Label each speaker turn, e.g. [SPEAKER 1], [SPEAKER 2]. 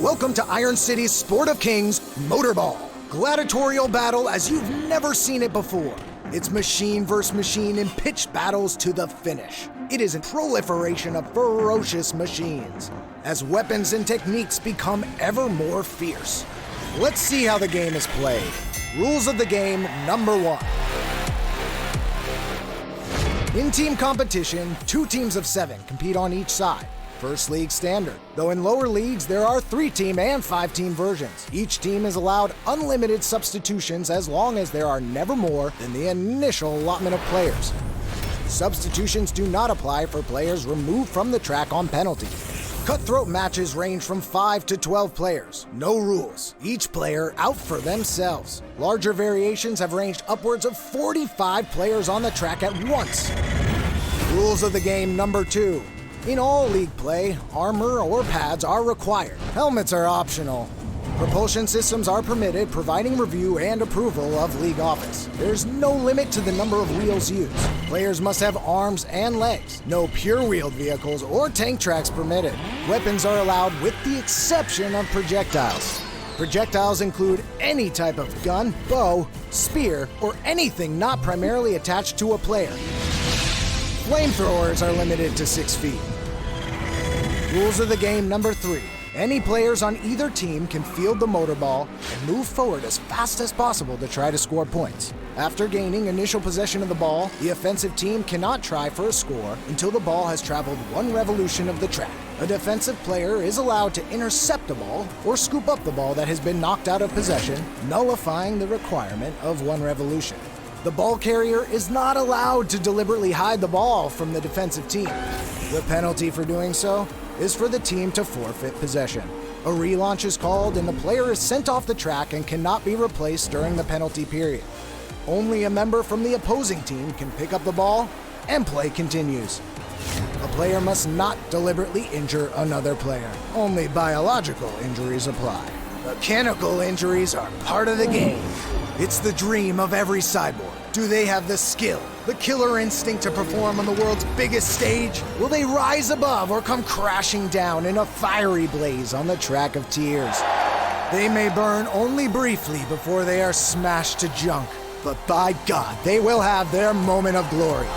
[SPEAKER 1] Welcome to Iron City's Sport of Kings, Motorball. Gladiatorial battle as you've never seen it before. It's machine versus machine in pitched battles to the finish. It is a proliferation of ferocious machines as weapons and techniques become ever more fierce. Let's see how the game is played. Rules of the game, number 1. In team competition, 2 teams of 7 compete on each side. First league standard, though in lower leagues there are 3-team and 5-team versions. Each team is allowed unlimited substitutions as long as there are never more than the initial allotment of players. Substitutions do not apply for players removed from the track on penalty. Cutthroat matches range from 5 to 12 players. No rules. Each player out for themselves. Larger variations have ranged upwards of 45 players on the track at once. Rules of the game, number 2. In all league play, armor or pads are required. Helmets are optional. Propulsion systems are permitted, providing review and approval of league office. There's no limit to the number of wheels used. Players must have arms and legs. No pure-wheeled vehicles or tank tracks permitted. Weapons are allowed with the exception of projectiles. Projectiles include any type of gun, bow, spear, or anything not primarily attached to a player. Flamethrowers are limited to 6 feet. Rules of the game, number 3. Any players on either team can field the motorball and move forward as fast as possible to try to score points. After gaining initial possession of the ball, the offensive team cannot try for a score until the ball has traveled 1 revolution of the track. A defensive player is allowed to intercept the ball or scoop up the ball that has been knocked out of possession, nullifying the requirement of 1 revolution. The ball carrier is not allowed to deliberately hide the ball from the defensive team. The penalty for doing so is for the team to forfeit possession. A relaunch is called and the player is sent off the track and cannot be replaced during the penalty period. Only a member from the opposing team can pick up the ball and play continues. A player must not deliberately injure another player. Only biological injuries apply. Mechanical injuries are part of the game. It's the dream of every cyborg. Do they have the skill, the killer instinct to perform on the world's biggest stage? Will they rise above or come crashing down in a fiery blaze on the track of tears? They may burn only briefly before they are smashed to junk, but by God, they will have their moment of glory.